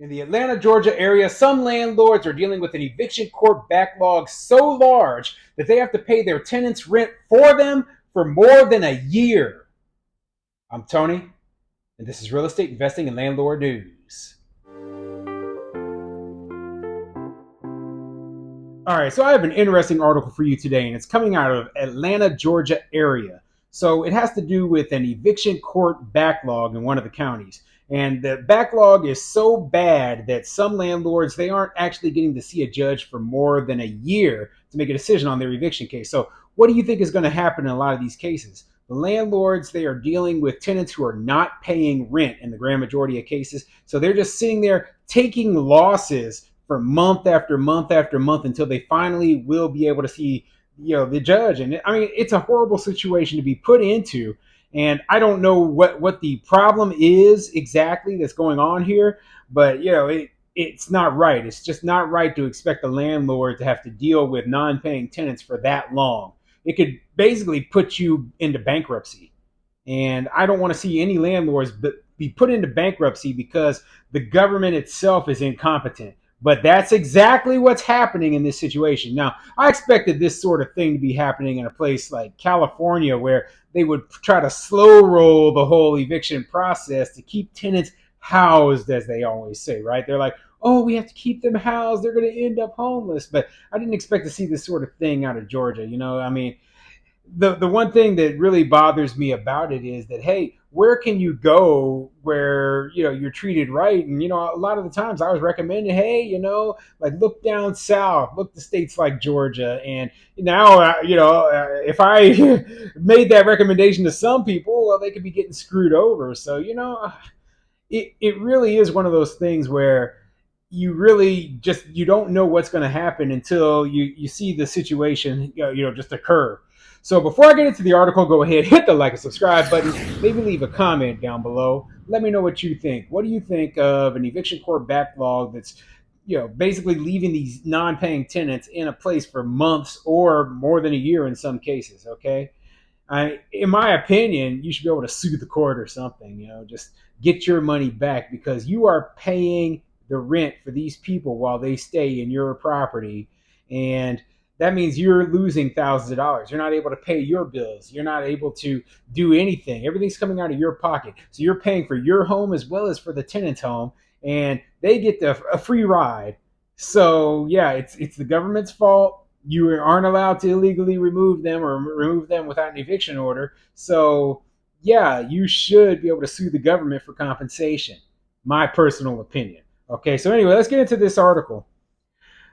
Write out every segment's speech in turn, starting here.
In the Atlanta, Georgia area, some landlords are dealing with an eviction court backlog so large that they have to pay their tenants rent for them for more than a year. I'm Tony, and this is Real Estate Investing and Landlord News. All right, so I have an interesting article for you today, and it's coming out of Atlanta, Georgia area. So it has to do with an eviction court backlog in one of the counties. And the backlog is so bad that some landlords, they aren't actually getting to see a judge for more than a year to make a decision on their eviction case. So what do you think is going to happen in a lot of these cases? The landlords, they are dealing with tenants who are not paying rent in the grand majority of cases. So they're just sitting there taking losses for month after month after month until they finally will be able to see the judge. And I mean, it's a horrible situation to be put into, and I don't know what the problem is exactly that's going on here, but it's not right. It's just not right to expect the landlord to have to deal with non-paying tenants for that long. It could basically put you into bankruptcy, and I don't want to see any landlords be put into bankruptcy because the government itself is incompetent. But that's exactly what's happening in this situation. Now, I expected this sort of thing to be happening in a place like California, where they would try to slow roll the whole eviction process to keep tenants housed, as they always say, right? They're like, oh, we have to keep them housed. They're going to end up homeless. But I didn't expect to see this sort of thing out of Georgia. I mean, the one thing that really bothers me about it is that, hey, where can you go where you're treated right? And a lot of the times I was recommending, hey, like, look down south, look to states like Georgia. And now if I made that recommendation to some people, well, they could be getting screwed over. So it really is one of those things where you really just you don't know what's going to happen until you see the situation just occur. So before I get into the article, go ahead, hit the like and subscribe button, maybe leave a comment down below. Let me know what you think. What do you think of an eviction court backlog that's basically leaving these non-paying tenants in a place for months or more than a year in some cases? Okay, in my opinion, you should be able to sue the court or something. Just get your money back, because you are paying the rent for these people while they stay in your property, and that means you're losing thousands of dollars. You're not able to pay your bills. You're not able to do anything. Everything's coming out of your pocket. So you're paying for your home as well as for the tenant's home, and they get a free ride. So yeah, it's the government's fault. You aren't allowed to illegally remove them or remove them without an eviction order. So yeah, you should be able to sue the government for compensation. My personal opinion. Okay, so anyway, let's get into this article.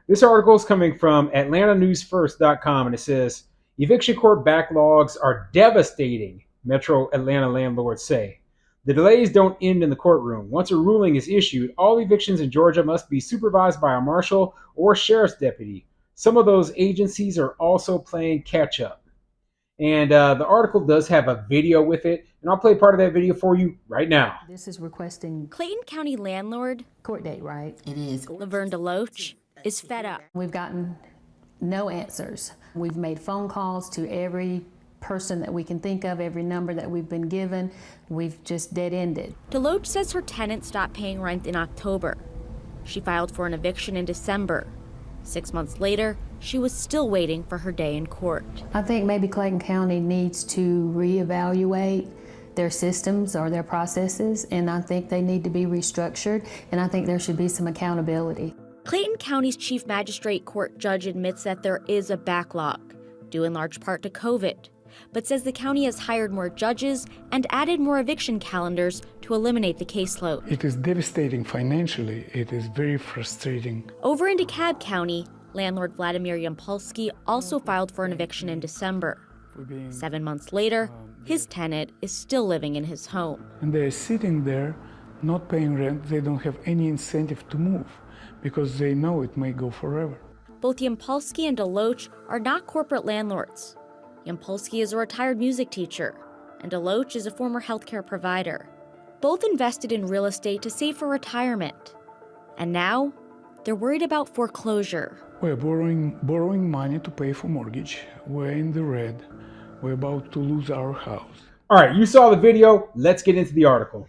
This article is coming from AtlantaNewsFirst.com, and it says, eviction court backlogs are devastating, Metro Atlanta landlords say. The delays don't end in the courtroom. Once a ruling is issued, all evictions in Georgia must be supervised by a marshal or sheriff's deputy. Some of those agencies are also playing catch up. And the article does have a video with it, and I'll play part of that video for you right now. This is requesting Clayton County landlord court date, right? It is. Laverne DeLoach is fed up. We've gotten no answers. We've made phone calls to every person that we can think of, every number that we've been given. We've just dead-ended. DeLoach says her tenant stopped paying rent in October. She filed for an eviction in December. 6 months later, she was still waiting for her day in court. I think maybe Clayton County needs to reevaluate their systems or their processes, and I think they need to be restructured, and I think there should be some accountability. Clayton County's chief magistrate court judge admits that there is a backlog, due in large part to COVID, but says the county has hired more judges and added more eviction calendars to eliminate the caseload. It is devastating financially. It is very frustrating. Over in DeKalb County, landlord Vladimir Yampolsky also filed for an eviction in December. 7 months later, his tenant is still living in his home. And they are sitting there, not paying rent. They don't have any incentive to move because they know it may go forever. Both Yampolsky and DeLoach are not corporate landlords. Yampolsky is a retired music teacher, and DeLoach is a former healthcare provider. Both invested in real estate to save for retirement. And now, they're worried about foreclosure. We're borrowing money to pay for mortgage. We're in the red. We're about to lose our house. All right, you saw the video. Let's get into the article.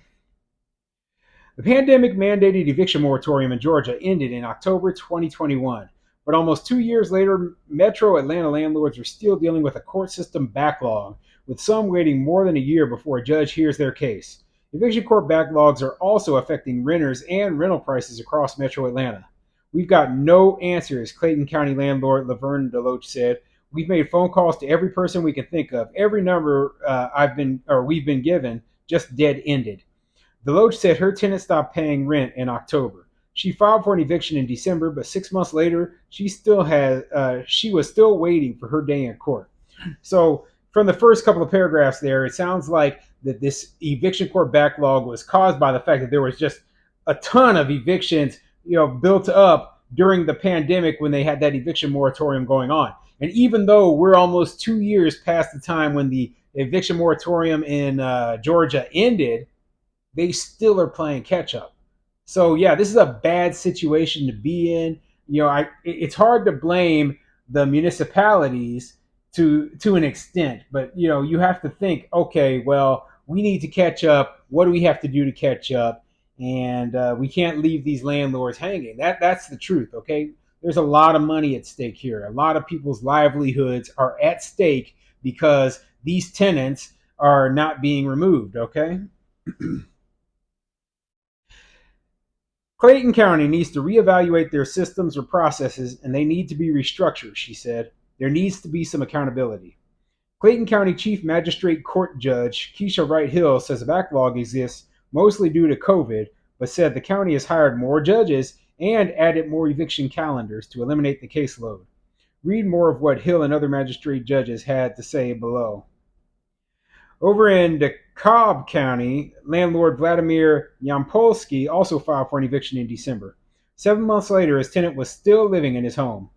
The pandemic mandated eviction moratorium in Georgia ended in October 2021, but almost 2 years later, Metro Atlanta landlords are still dealing with a court system backlog, with some waiting more than a year before a judge hears their case. Eviction court backlogs are also affecting renters and rental prices across Metro Atlanta. We've got no answers, Clayton County landlord Laverne Deloach said. We've made phone calls to every person we can think of. Every number we've been given just dead ended. Deloach said her tenant stopped paying rent in October. She filed for an eviction in December, but 6 months later, she was still waiting for her day in court. So, from the first couple of paragraphs there, it sounds like that this eviction court backlog was caused by the fact that there was just a ton of evictions, built up during the pandemic when they had that eviction moratorium going on. And even though we're almost 2 years past the time when the eviction moratorium in Georgia ended, they still are playing catch up. So yeah, this is a bad situation to be in. It's hard to blame the municipalities to an extent, but you have to think, okay, well, we need to catch up. What do we have to do to catch up? And we can't leave these landlords hanging. That's the truth. Okay, there's a lot of money at stake here. A lot of people's livelihoods are at stake because these tenants are not being removed. Okay. Clayton County needs to reevaluate their systems or processes, and they need to be restructured, she said. There needs to be some accountability. Clayton County Chief Magistrate Court Judge Keisha Wright Hill says a backlog exists mostly due to COVID, but said the county has hired more judges and added more eviction calendars to eliminate the caseload. Read more of what Hill and other magistrate judges had to say below. Over in DeKalb County, landlord Vladimir Yampolsky also filed for an eviction in December. 7 months later, his tenant was still living in his home.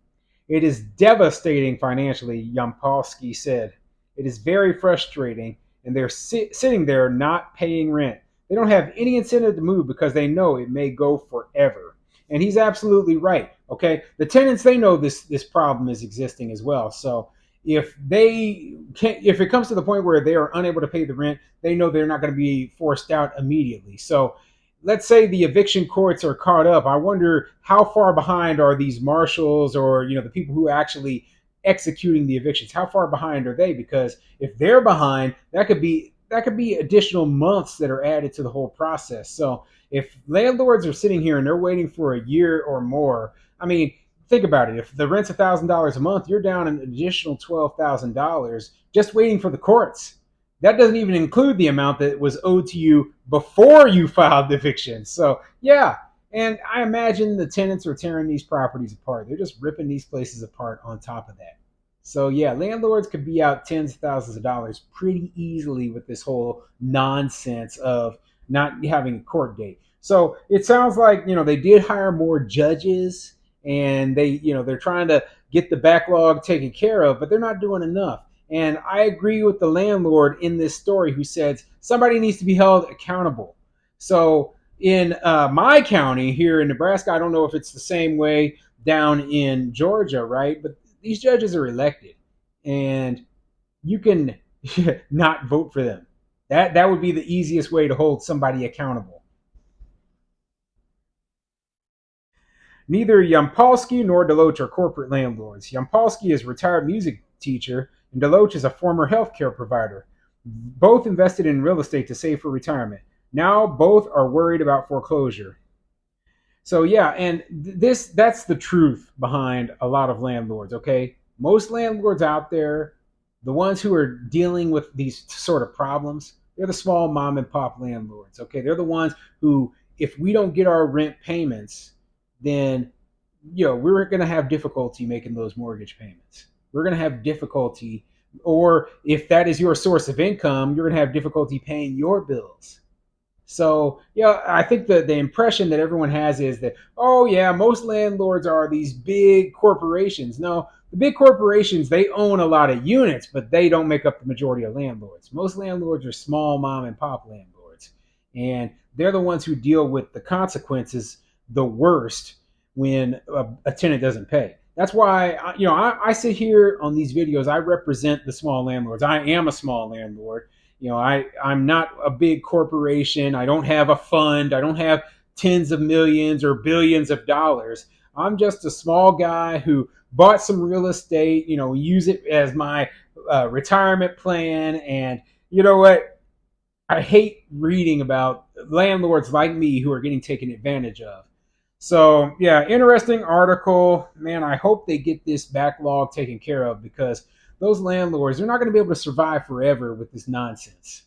It is devastating financially, Yampolsky said. It is very frustrating, and they're sitting there not paying rent. They don't have any incentive to move because they know it may go forever. And he's absolutely right. Okay, the tenants, they know this problem is existing as well. So if it comes to the point where they are unable to pay the rent, they know they're not going to be forced out immediately. So let's say the eviction courts are caught up. I wonder how far behind are these marshals or the people who are actually executing the evictions. How far behind are they? Because if they're behind, that could be additional months that are added to the whole process. So if landlords are sitting here and they're waiting for a year or more, I mean, think about it. If the rent's $1,000 a month, you're down an additional $12,000 just waiting for the courts. That doesn't even include the amount that was owed to you before you filed the eviction. So yeah, and I imagine the tenants are tearing these properties apart. They're just ripping these places apart on top of that. So yeah, landlords could be out tens of thousands of dollars pretty easily with this whole nonsense of not having a court date. So it sounds like they did hire more judges, and they're trying to get the backlog taken care of, but they're not doing enough. And I agree with the landlord in this story who said somebody needs to be held accountable. So in my county here in Nebraska, I don't know if it's the same way down in Georgia, right? But these judges are elected, and you can not vote for them. That would be the easiest way to hold somebody accountable. Neither Yampolsky nor Deloach are corporate landlords. Yampolsky is a retired music teacher, and Deloach is a former healthcare provider. Both invested in real estate to save for retirement. Now both are worried about foreclosure. So yeah, and that's the truth behind a lot of landlords, okay? Most landlords out there, the ones who are dealing with these sort of problems, they're the small mom and pop landlords, okay? They're the ones who, if we don't get our rent payments, then we're going to have difficulty making those mortgage payments. We're going to have difficulty, or if that is your source of income, you're going to have difficulty paying your bills. So I think the impression that everyone has is that, oh yeah, most landlords are these big corporations. No, the big corporations, they own a lot of units, but they don't make up the majority of landlords. Most landlords are small mom and pop landlords, and they're the ones who deal with the consequences the worst when a tenant doesn't pay. That's why I sit here on these videos. I represent the small landlords. I am a small landlord, I'm not a big corporation. I don't have a fund. I don't have tens of millions or billions of dollars. I'm just a small guy who bought some real estate, use it as my retirement plan. And you know what? I hate reading about landlords like me who are getting taken advantage of. So, yeah, interesting article. Man, I hope they get this backlog taken care of because those landlords, they're not going to be able to survive forever with this nonsense.